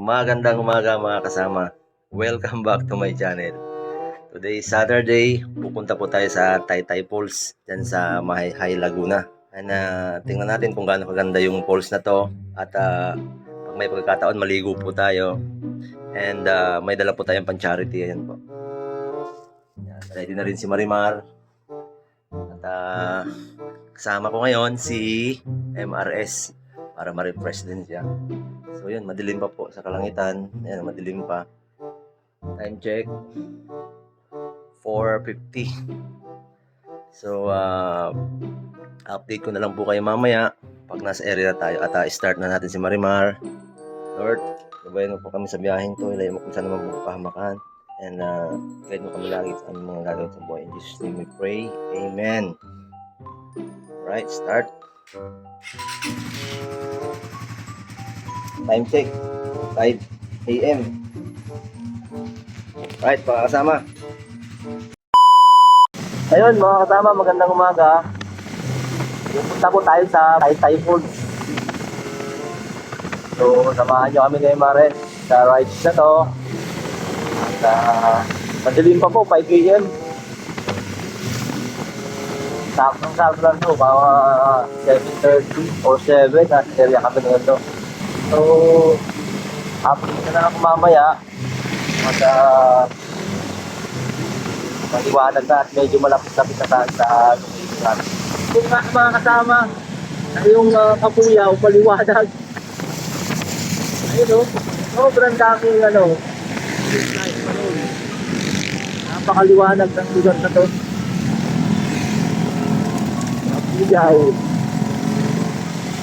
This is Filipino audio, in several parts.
Magandang umaga mga kasama. Welcome back to my channel. Today is Saturday. Pupunta po tayo sa Taytay Falls dyan sa Mahayhay, Laguna. Tingnan natin kung gaano kaganda yung falls na to. At pag may pagkakataon, maligo po tayo. And may dala po tayong pan-charity. Ayan po. Yan, ready na rin si Marimar. At kasama ko ngayon si MRS para ma-refresh din siya. So yun, madilim pa po sa kalangitan. Ayan, madilim pa. Time check 4:50. So update ko na lang po kayo mamaya pag nasa area tayo at start na natin si Marimar. Lord, gabayan mo po kami sa biyaheng to. Ilayo mo kung saan naman po pahamakan. And guide mo kami lagi sa aming mga gagawin sa buhay. In Jesus' name we pray. Amen. Right, start. Time check 5 AM. Right, mga kasama. Ayun mga kasama, magandang umaga. Pupunta po tayo sa Taytay Falls. So, samahan nyo kami ngayon Mare sa rides na to. At madilim pa po, 5 AM. Saktong-sakto lang to, mga 7:30 or 7 nasa area kami ngayon to. So, update na ako mamaya. Maliwanag na at medyo malapit-lapit na sa location natin. Kung nga mga kasama, ay yung kapuyaw, maliwanag. Ayun o, sobrang daming napakaliwanag ng lugar na to. Kapuyaw.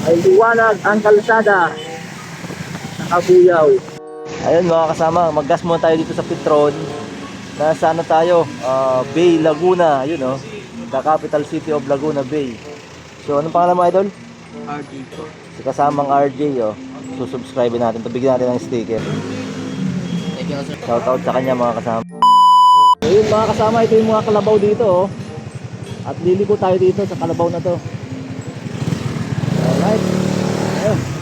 Ay liwanag ang kalsada. Kabuyaw. Ayun mga kasama, maggas muna tayo dito sa Petron. Nasa ano tayo? Bay, Laguna. Ayun the capital city of Laguna Bay. So anong pangalan mo idol? RJ po. Si kasamang RJ susubscribe natin. Bigyan natin ng sticker. Thank you sir. Shoutout sa kanya mga kasama. Ayun mga kasama, ito yung mga kalabaw dito At liliko tayo dito sa kalabaw na to. Alright. Ayun.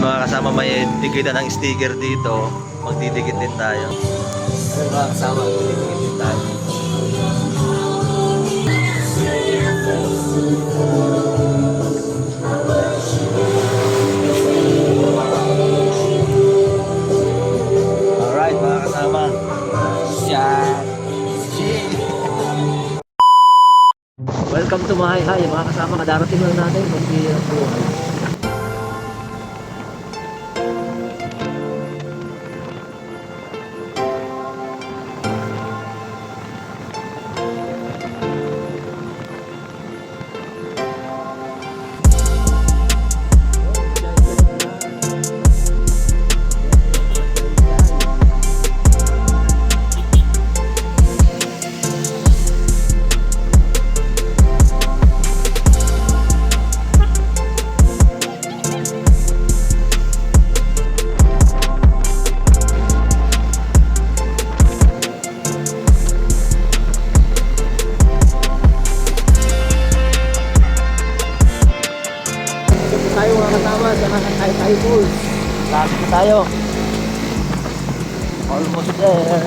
Mga kasama, may dikitan ng sticker dito. Magdidikit din tayo. Ayun mga kasama, magdidikit din tayo. mahay-hay, mga kasama, kadarating lang natin. Kunti ang buhay. Tayo mga kasama sa Taytay Falls. Lapit na tayo. Almost there.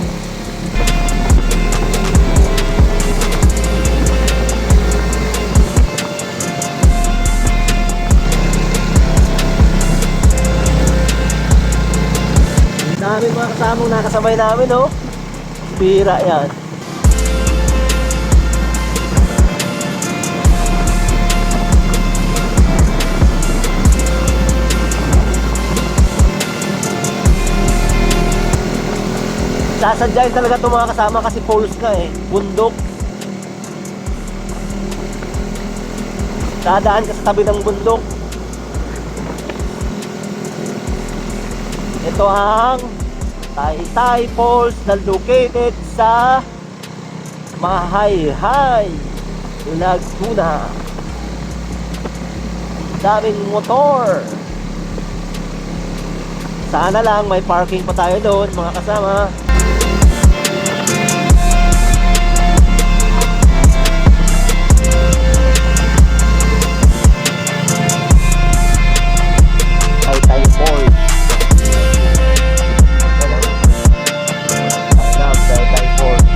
Ang dami mga kasamang nakasabay namin, oh. Bira yan. Sasadyain talaga itong mga kasama kasi falls nga eh, bundok. Dadaan ka sa tabi ng bundok. Ito ang Taytay Falls na located sa Mahayhay, Laguna. Daming motor. Sana lang may parking pa tayo doon mga kasama. Taytay Falls. I love Taytay Falls.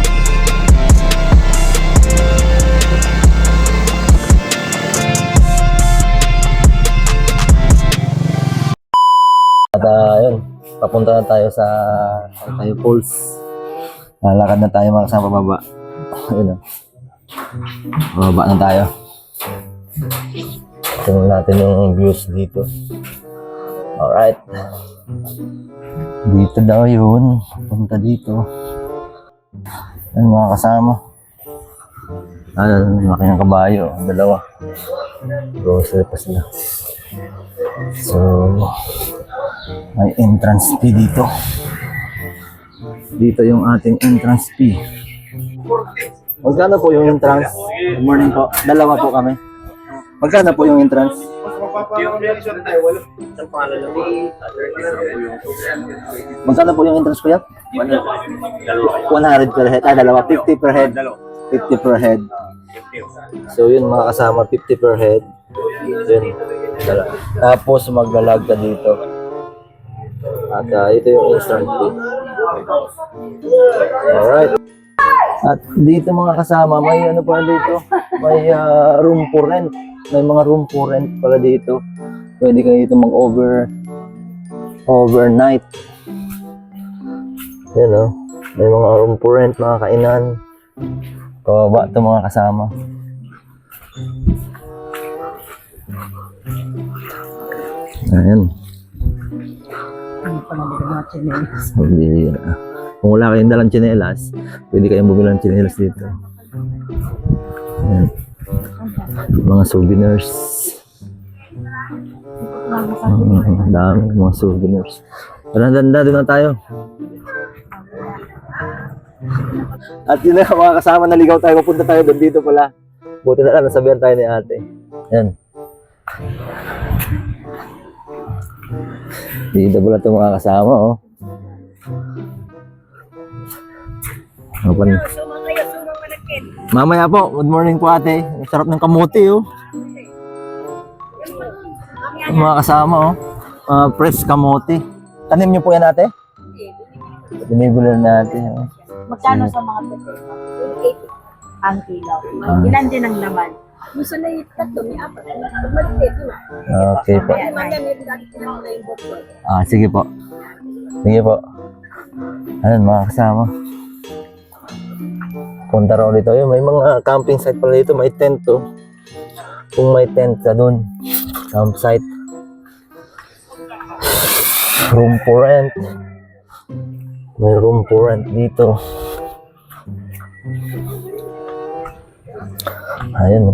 At yun, papunta na tayo sa Taytay Falls. Lalakad na tayo mga kasama baba. Ayun, baba na tayo. Tingnan natin yung views dito. Alright. Dito daw yun. Punta dito. Ayun mga kasama. Ayun, laki ng kabayo. Dalawa. Grocery pa sila. So, may entrance fee dito. Dito yung ating entrance fee. Magkano po yung entrance? Good morning po. Dalawa po kami. Magkano po yung entrance? Magkano po yung entrance, kuya? 100 per head. Dalawa. 50 per head. 50 per head. So yun mga kasama, 50 per head. Yun. Tapos maglalag ka dito. At ito yung instant fee. Alright. At dito mga kasama, may ano pala dito? May room for rent. May mga room for rent pala dito. Pwede kayo dito overnight. Yan o. May mga room for rent, mga kainan. Kababa ito mga kasama. Ayan. Ano pa naman mga chinelas? Kung wala kayong dalang tsinelas, pwede kayong bumili ng tsinelas dito. Ayan. Mga souvenirs. Dami mga souvenirs. Danda doon na tayo. At yun na mga kasama, naligaw tayo. Pupunta tayo doon, dito pala. Buti na lang, nasabihan tayo ni ate. Ayan. Dito pala ito mga kasama, oh. Mamaya po, good morning po ate. Ang sarap ng kamote, oh. Mga kasama, oh. Fresh kamote. Tanim niyo po yan ate? Binibili natin, oh. Magkano sa mga potato? 80 ang kilo. Ilan din ang laman? Gusto na yung tatlo, may apat. Magmalit na. Okay po. Sige po. Sige po. Ayun, mga kasama. Punta raw dito. Yun, may mga camping site pala dito. May tent to. kung may tent ka dun. Campsite. Room for rent. May room for rent dito. Ayan.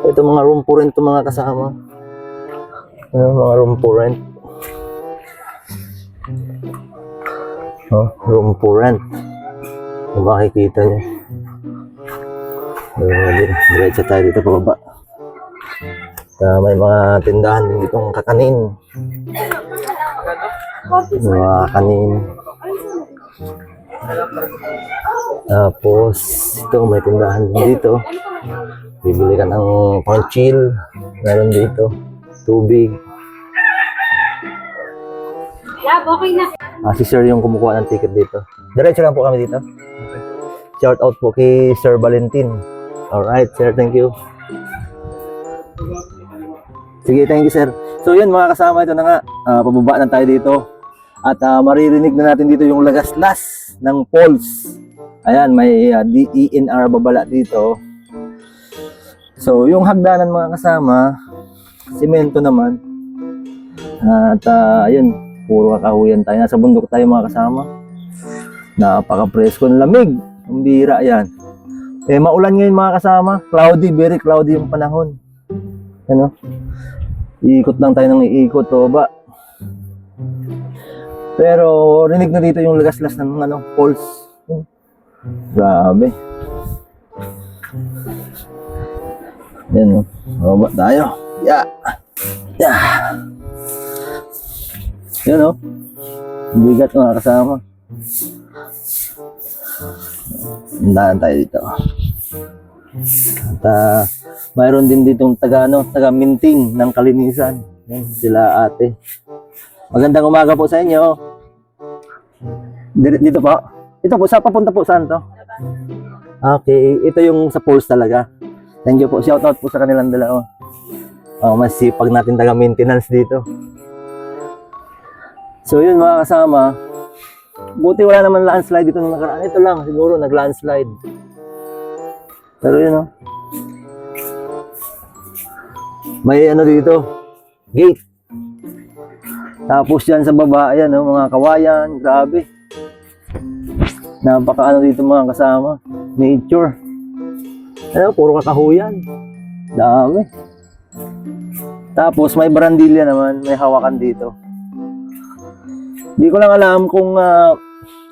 Ito mga room for rent to mga kasama. Ayan, mga room for rent. Oh, room for rent. Kung makikita nyo. Diretso tayo dito pababa. May mga tindahan din ditong kakanin. Mga kanin. Tapos, ito may tindahan din dito. Bibili ka ng pang-chill. Meron dito. Tubig. Okay na. Si Sir yung kumukuha ng ticket dito. Diretso lang po kami dito. Shout out po kay Sir Valentin. Alright, Sir. Thank you. Sige, thank you, Sir. So, yun mga kasama. Ito na nga. Pababa na tayo dito. At maririnig na natin dito yung lagaslas ng falls. Ayan, may DENR babala dito. So, yung hagdanan mga kasama, simento naman. At ayun, puro kakahuyan tayo. Nasa bundok tayo mga kasama. Napaka-presko ng lamig. Ang bira yan. Maulan ngayon mga kasama. Cloudy, very cloudy yung panahon. Ano? Iikot lang tayo ng iikot o ba? Pero rinig na dito yung lagaslas ng falls. Grabe. Yan o. Baba tayo. Yeah. Yeah. Yan o. Bigat mga kasama. Hindahan tayo dito. At mayroon din ditong taga-minting ng kalinisan. Yan, sila ate. Magandang umaga po sa inyo. Dito po. Ito po, papunta po saan to? Okay, ito yung sa falls talaga. Thank you po. Shoutout po sa kanilang dalawa. Mas sipag natin taga-maintenance dito. So yun mga kasama. Buti wala naman landslide dito nung nakaraan. Ito lang, siguro nag-landslide. Pero yun o. May dito. Gate. Tapos yan sa baba, ayan mga kawayan. Grabe. Napaka dito mga kasama. Nature. Puro kakahuyan. Dami. Tapos may barandilya naman. May hawakan dito. Di ko lang alam kung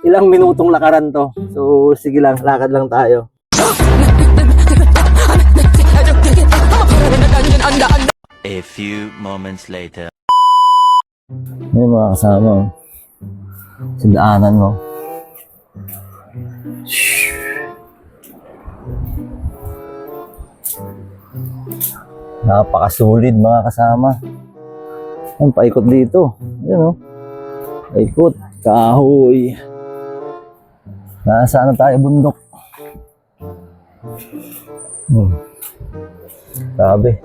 ilang minutong lakaran to. So sige lang, lakad lang tayo. A few moments later. May mga kasama. Sa daanan mo. Napakasulit mga kasama. Ang paikot dito. Yan o. Paikot. Kahoy. Nasa tayo bundok. Grabe.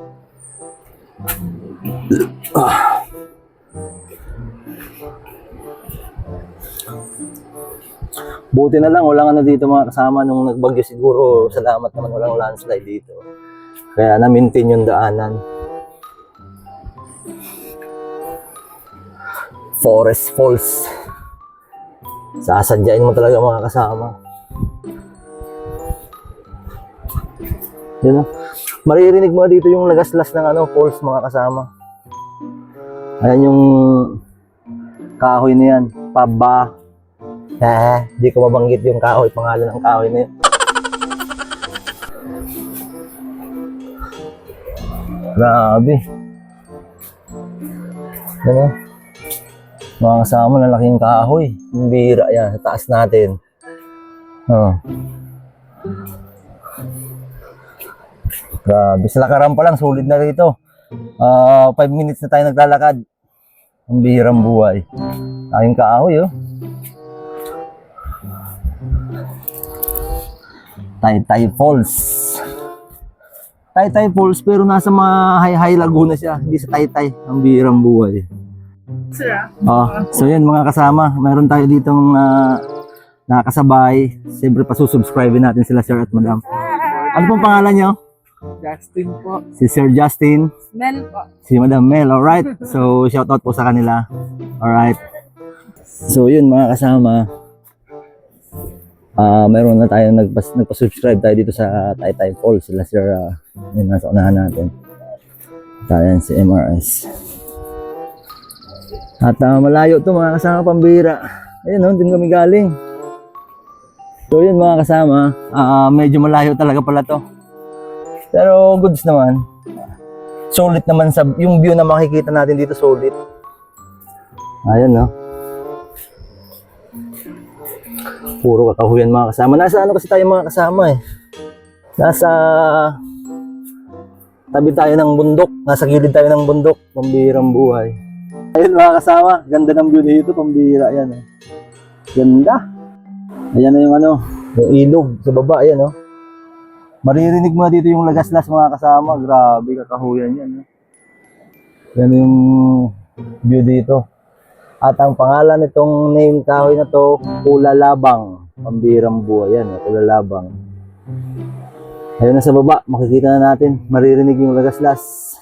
Buti na lang, walang dito mga kasama nung nagbagyo siguro. Salamat naman, walang landslide dito. Kaya na-maintain yung daanan. Forest Falls. Sasadyain mo talaga mga kasama. Yun o. Maririnig mo dito yung lagaslas ng falls mga kasama. Ayan yung kahoy na yan. Paba. Di ko mabanggit yung kahoy, pangalan ng kahoy na yun. Grabe. Ano? Mga kasama, lalaking kahoy. Yung bira yan, sa taas natin. Grabe. Sa lakaran pa lang, sulit na rito. 5 minutes na tayo naglalakad. Ang bihirang buhay. Laking kahoy, oh. Taytay Falls. Taytay Falls pero nasa Mahay Laguna siya, hindi sa Taytay. Ang bihirang buhay. So yan mga kasama, mayroon tayo ditong nakakasabay. Siyempre pasusubscribe natin sila Sir at Madam. Ano pong pangalan niyo? Justin po. Si Sir Justin, Mel po. si Madam Mel, alright? So, shoutout po sa kanila. Alright. So, yun mga kasama. Meron na tayo nagpa-subscribe tayo dito sa Taytay Falls. Sila Sir, yun, nasa unahan natin. Tayo si MRS. At malayo to mga kasama, pambira. Ayun, no, din kami galing. So, yun mga kasama. Medyo malayo talaga pala to. Pero goods naman. Solid naman sa yung view na makikita natin dito, solid. Ayun, no. Puro kakahuyan mga kasama. Nasa ano kasi tayo mga kasama eh. Nasa tabi tayo ng bundok. Nasa gilid tayo ng bundok. Pambihirang buhay. Ayun mga kasama. Ganda ng view dito. Pambihira. Ayan eh. Ganda. Ayan na yung ano. Yung ilog sa baba. Ayan oh. Maririnig mo dito yung lagaslas mga kasama. Grabe kakahuyan yan. Yan yung view dito. At ang pangalan nitong name kahoy na to, Kulalabang. Pambirang buhay yan, Kulalabang. Ayun na sa baba, makikita na natin. Maririnig yung lagaslas.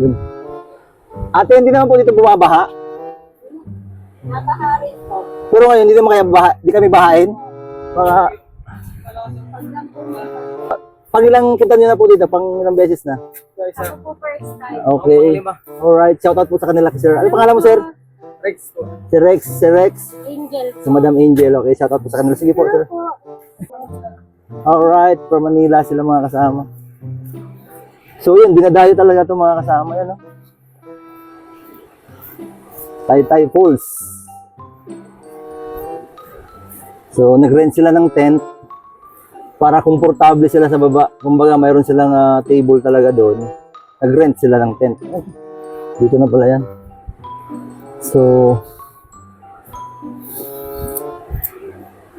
Yun. Ate, hindi naman po dito bumabaha. Nakaharin po. Pero ngayon, hindi naman kaya di kami bahain. Mga pang ilang punta nyo na po dito? Pang ilang beses na? Ako po first time. Okay. Alright, shoutout po sa kanila, sir. Ano pangalan mo, sir? Rex po. Si Rex, si Rex. Angel. Si Madam Angel, okay. Shoutout po sa kanila. Sige po, sir. Alright, from Manila sila mga kasama. So yun, dinadayo talaga ito mga kasama. Yan, no? Taytay Falls. So, nag-rent sila ng tent para komportable sila sa baba. Kumbaga, mayroon silang table talaga doon. Nag-rent sila ng tent. Ay, dito na pala yan. So,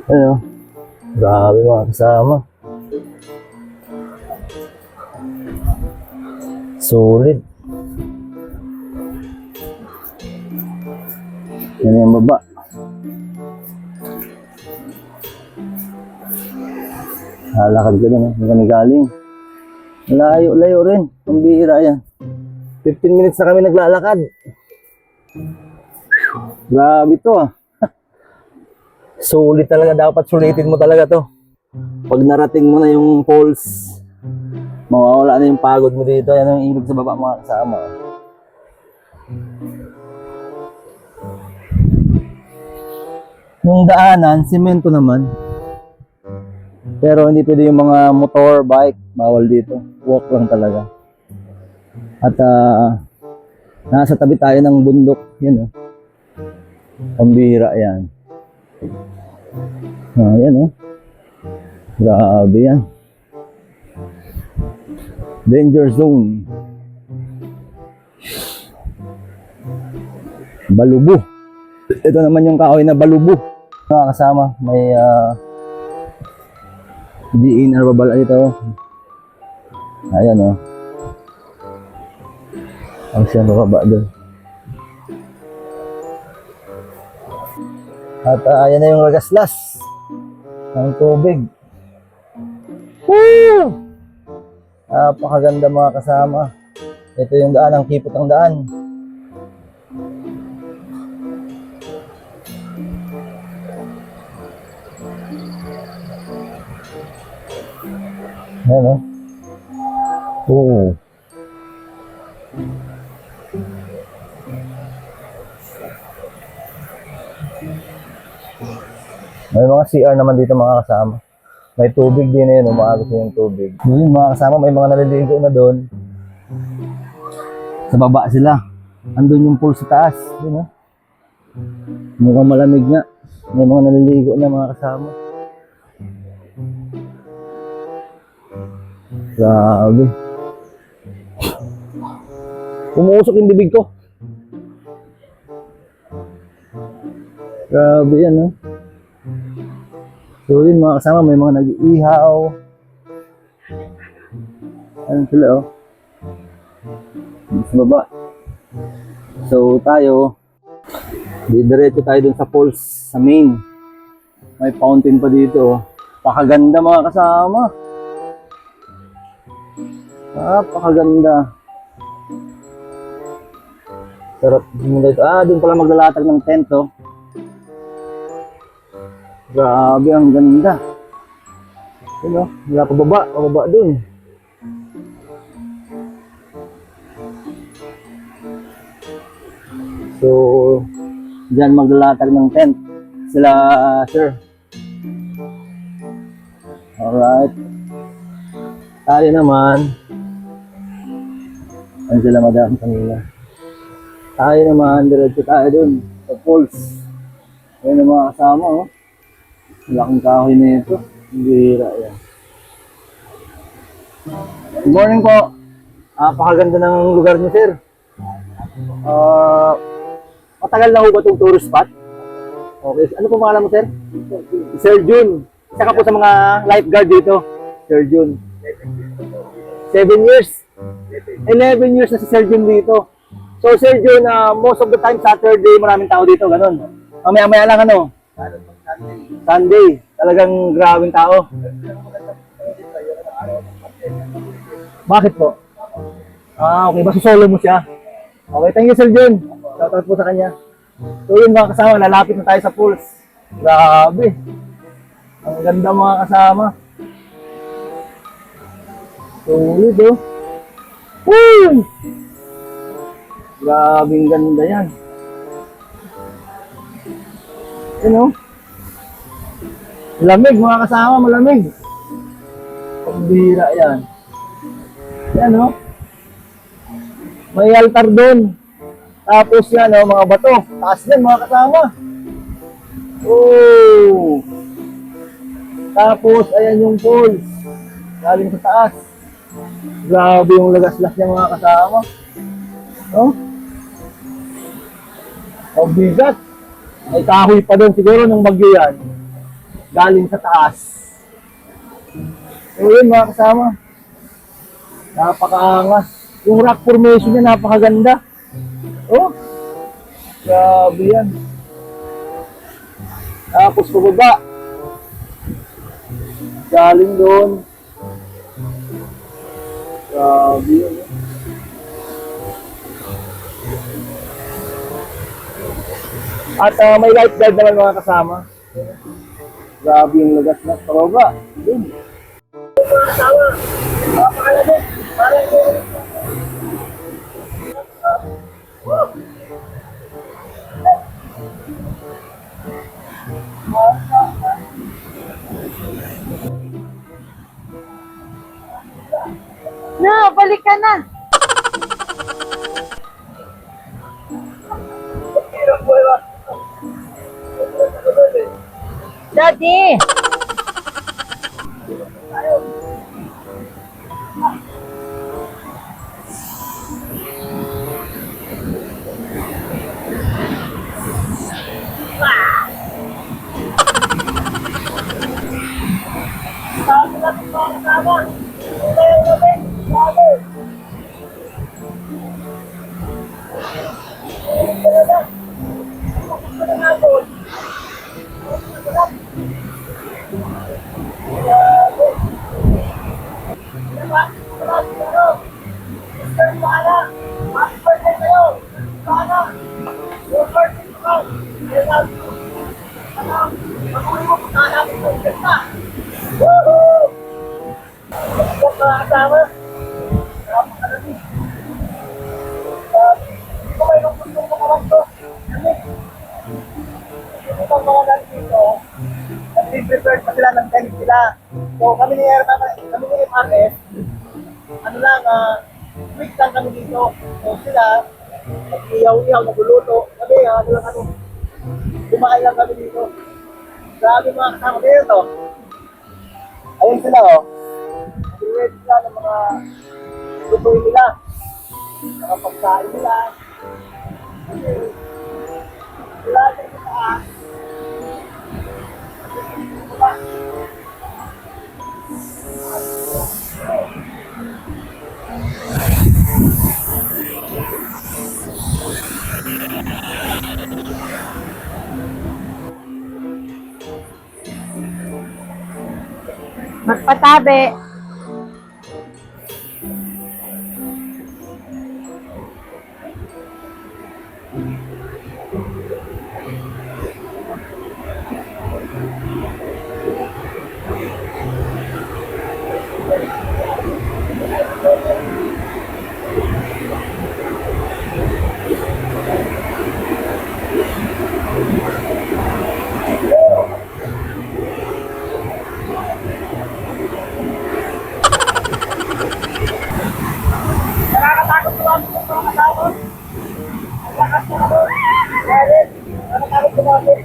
ano, grabe mga kasama. Solid. Yan yung baba. Lalakad ka doon, hindi kami galing. Layo rin. Ang bihira yan. 15 minutes na kami naglalakad. Grabe to Sulit talaga. Dapat sulitin mo talaga to. Pag narating mo na yung falls, mawawala na yung pagod mo dito. Yan ang ilog sa baba mga kasama. Yung daanan, semento naman. Pero hindi pwede yung mga motor, bike, bawal dito. Walk lang talaga. At nasa tabi tayo ng bundok. Yan Pambira yan. Yan Grabe yan. Danger zone. Balubo. Ito naman yung kahoy na balubo. Kasama, may diin or babala dito. Ayan ang siya bababa doon. At ayan na yung lagaslas ng tubig. Woo! Napakaganda mga kasama. Ito yung daan, ang kipot ng daan. Ayan Oo. May mga CR naman dito mga kasama. May tubig din umaagos yung tubig. Yun mga kasama, may mga naliligo na doon. Sa baba sila. Andun yung pool sa taas. Yun Mukhang malamig nga. May mga naliligo na mga kasama. Grabe. Umuusok yung bibig ko. Grabe yan So yun mga kasama, may mga nag-iihaw. Ano sila sa baba. So tayo, diretso tayo dun sa falls, sa main. May fountain pa dito. Pakaganda mga kasama. Napakaganda. Sarap muna ito. Doon pala maglalatag ng tent, oh. Grabe, ang ganda. Yun, oh. Wala pababa dun. So, dyan maglalatag ng tent. Sila, sir. Alright. Tayo naman. Ayan sila, madam, kanina. Tayo naman, diretso tayo dun. Sa falls. Ayan ang mga kasama, oh. Laking kahoy na ito. Bira yan. Good morning po. Napakaganda ng lugar niyo, sir. Matagal na ho ba itong tourist spot? Okay. Ano po pangalan mo, sir? Sir Jun. Isa ka po sa mga lifeguard dito. Sir Jun. 7 years. 11 years na si Sir Jun dito. So, Sir Jun, most of the time, Saturday, maraming tao dito, ganun. Mamaya-maya lang, ano? Sunday. Talagang grabing tao. Bakit po? Okay. Basta solo mo siya. Okay, thank you, Sir Jun. Shoutout po sa kanya. So, yun mga kasama, lalapit na tayo sa pools. Grabe. Ang ganda mga kasama. Sulit, oh. Woo! Grabing ganda yan. Ano? Malamig mga kasama, malamig. Pambira yan. Yan, oh. May altar doon. Tapos yan, oh, mga bato. Taas yan mga kasama. Oh! Tapos, ayan yung falls. Galing sa taas. Grabe yung lagas-las niya mga kasama. Oh? Oh, bigat. May kahoy pa doon siguro ng bagyo yan. Galing sa taas. So yun mga kasama. Napakaangas. Yung rock formation niya napakaganda. Oh. Grabe yan. Tapos pababa. Galing doon. Grabe yan. At may lifeguard naman mga kasama. Grabe yung lagas na paroba. Yun. Na, balik ka na. Daddy! Prepared pa sila ng tent sila. So kami ni MRS, ano lang, week lang kami dito. So sila, nag-iyaw-iyaw, nagluluto. Kami, ano lang kami, kumain lang kami dito. Grabe mga kasama kayo to. Ayun sila, oh. Ready sila ng mga lutuin nila. Mga pagkain nila. Kasi, sila din sa taas. Magpatabi. Nakakatakot po ang mga kasama. Ang lakas na ako. Kaya nakakatakot po natin.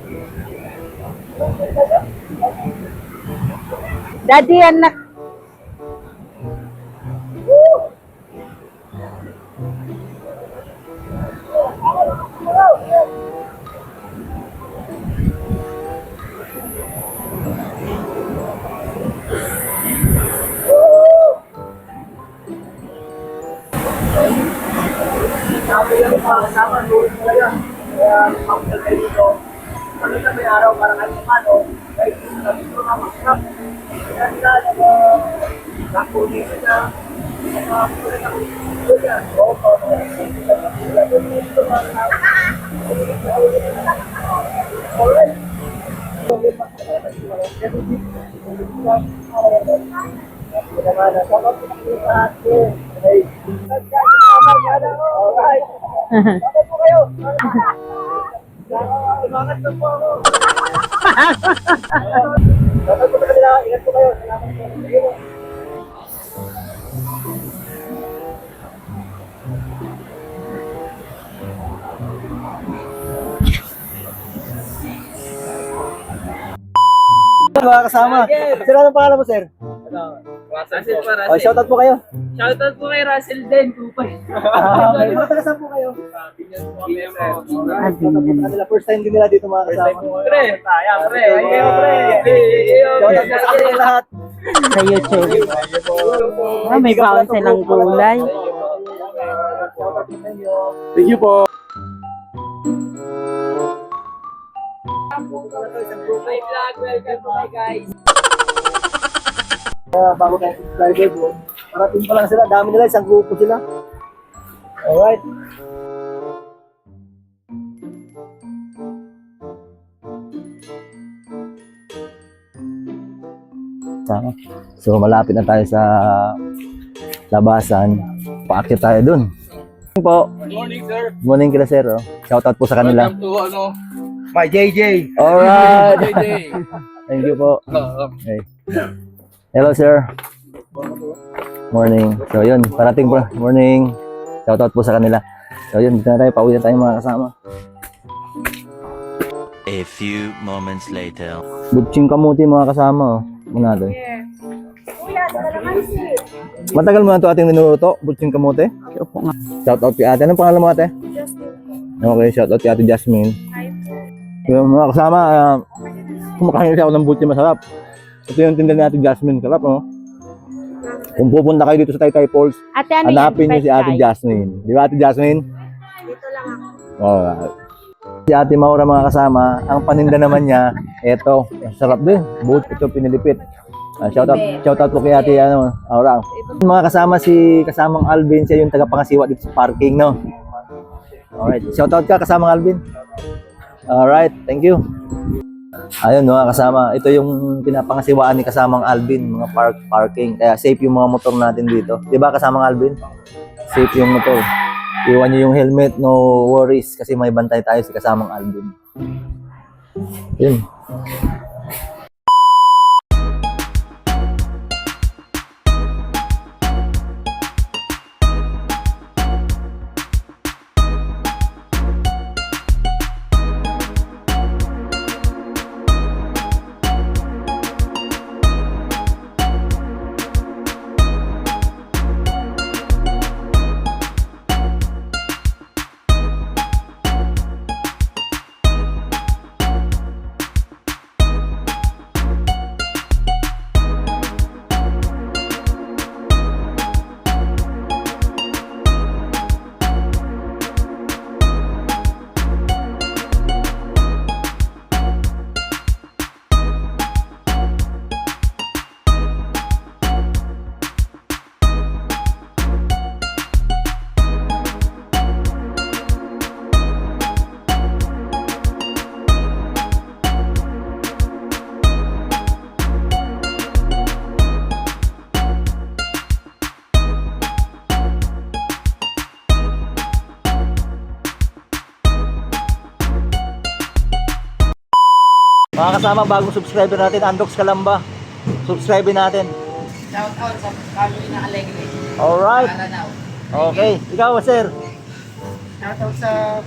Daddy, anak. Sabi lang yung mga kasama, doon talaga. Kaya makulit kayo dito. Ano na may araw para kahit paano, kahit sabi ko na masarap. Kaya nila, nakulit na. Nakulit ako. Alright. Bakit po kayo? Bakit po ako? Bakit po kanila? Ingat po kayo. Salamat po. Mga kasama. Sir, anong pangalan mo, sir? Russell pa, Oh, Russell. shoutout po kayo. Shoutout po kay Russell din, Tupay. Okay. Matagasan po kayo. Kanila, first time din nila dito mga kasama. Pre, tayo, pre. Ayo, pre. Shoutout po sa kanila lahat. Sa YouTube. Ah, may baon silang gulay. Shoutout po sa inyo. Thank you po. May vlog, welcome po guys. Bago tayo subscriber po. Parating pa lang sila. Dami nila. Isang grupo sila. Alright. So malapit na tayo sa labasan. Paakyat tayo dun. Po. Good morning, sir. Good morning kila sir. Oh. Shoutout po sa kanila. Welcome to, My JJ. Alright. Thank you po. Okay. Hello sir. Morning. So yun, parating po. Morning. Shoutout po sa kanila. So yun, dito na tayo. Pauwi na tayo mga kasama. A few moments later. Butching kamuti mga kasama. Oh. Muna natin. Kuya, dala naman si. Matagal mo na ito ating ninuruto. Butching kamuti. Opo nga. Shoutout kay ate. Anong pangalan mo ate? Okay, shoutout kay ate Jasmine. So, mga kasama, kumakain kasi ako ng butching masarap. Ito yung tinda ni ate Jasmine. Sarap, no? Kung pupunta kayo dito sa Taytay Falls, Ate, ano hanapin niyo si ate Jasmine. Di ba ate Jasmine? Dito lang ako. Alright. Si ate Maura mga kasama, ang paninda naman niya, eto, sarap din. Buti ito pinilipit. Shoutout po kay ate Maura. Mga kasama si kasamang Alvin, siya yung tagapangasiwa dito sa parking, no? Alright, shoutout ka kasamang Alvin. Alright, thank you. Ayun mga kasama, ito yung pinapangasiwaan ni kasamang Alvin, mga parking. Kaya safe yung mga motor natin dito. Di ba kasamang Alvin? Safe yung motor. Iwan nyo yung helmet, no worries. Kasi may bantay tayo si kasamang Alvin. Yun. Mga kasama, bagong subscriber natin, Andox Kalamba. Subscribe natin. Shout out sa Kaloy na Alegre. Alright. Okay. Ikaw, sir. Shout out sa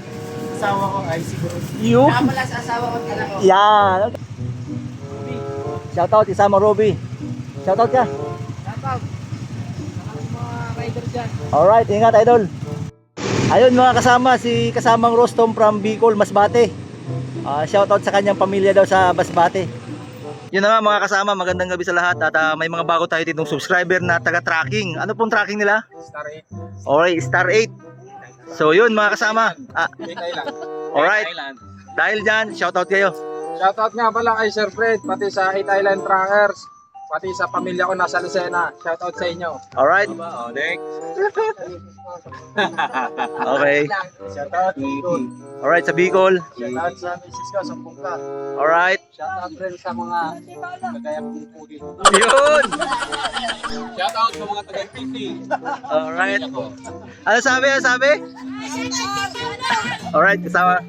asawa ko ay siguro. You? Pala sa asawa ko at anak ko. Yan. Okay. Shoutout, isama Robby. Shoutout ka. Shout out. Mga rider dyan. Alright, ingat idol. Ayun mga kasama, si kasamang Rostom from Bicol, Masbate. Shoutout sa kanyang pamilya daw sa Masbate. Yun na nga mga kasama, magandang gabi sa lahat. At may mga bago tayo ditong subscriber na taga-tracking. Ano pong tracking nila? Star 8. Alright, Star 8. So yun mga kasama. Alright, dahil dyan, shoutout kayo. Shoutout nga pala kay Sir Fred, pati sa 8 Island Trackers, pati sa pamilya ko nasa Lucena. Shoutout sa inyo. Alright. Okay. Shoutout Alright, sa Bicol. Shoutout sa misis ko, sa Pungka. Alright. Shoutout rin sa mga kagayang pupugi. Yun. Shoutout sa mga taga-PC. Alright. Ano sabi? Ano sabi? Alright, kasama.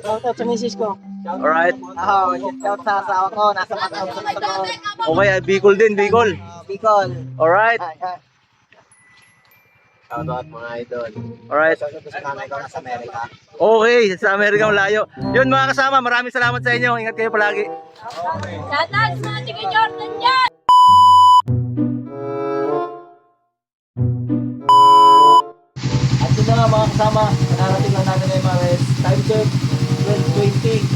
Shoutout sa misis ko. Alright. Shoutout sa asawa ko, nasa Matawag sa Matawag. Okay, Bicol din, Bicol. Bicol. Alright. Shoutout mga idol. Alright. Shoutout sa nanay ko nasa Amerika. Okay, sa Amerika malayo. Yun mga kasama, maraming salamat sa inyo. Ingat kayo palagi. Shoutout sa mga tiga Jordan dyan! At yun na nga mga kasama, nararating lang natin ngayon mga guys. Time check, 12:20.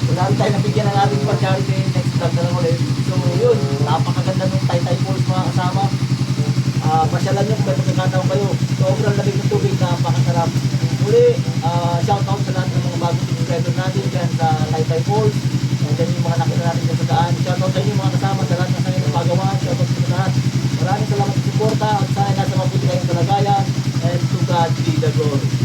So dahil tayo nabigyan ng ating pag-charity, next vlog na lang ulit. So yun, napakaganda ng Taytay Falls mga kasama. Pasyalan nyo kung may pagkakataon kayo. Sobrang lamig ng tubig, napakasarap. Muli, shoutout sa lahat ng mga bagong subscriber natin dyan sa Taytay Falls. And then yung mga nakita natin dyan sa daan. Shoutout sa inyo mga kasama sa lahat ng kanyang napagawa. Shoutout sa lahat. Maraming salamat sa suporta at sana nasa mabuti kayong kalagayan. And to God be the glory.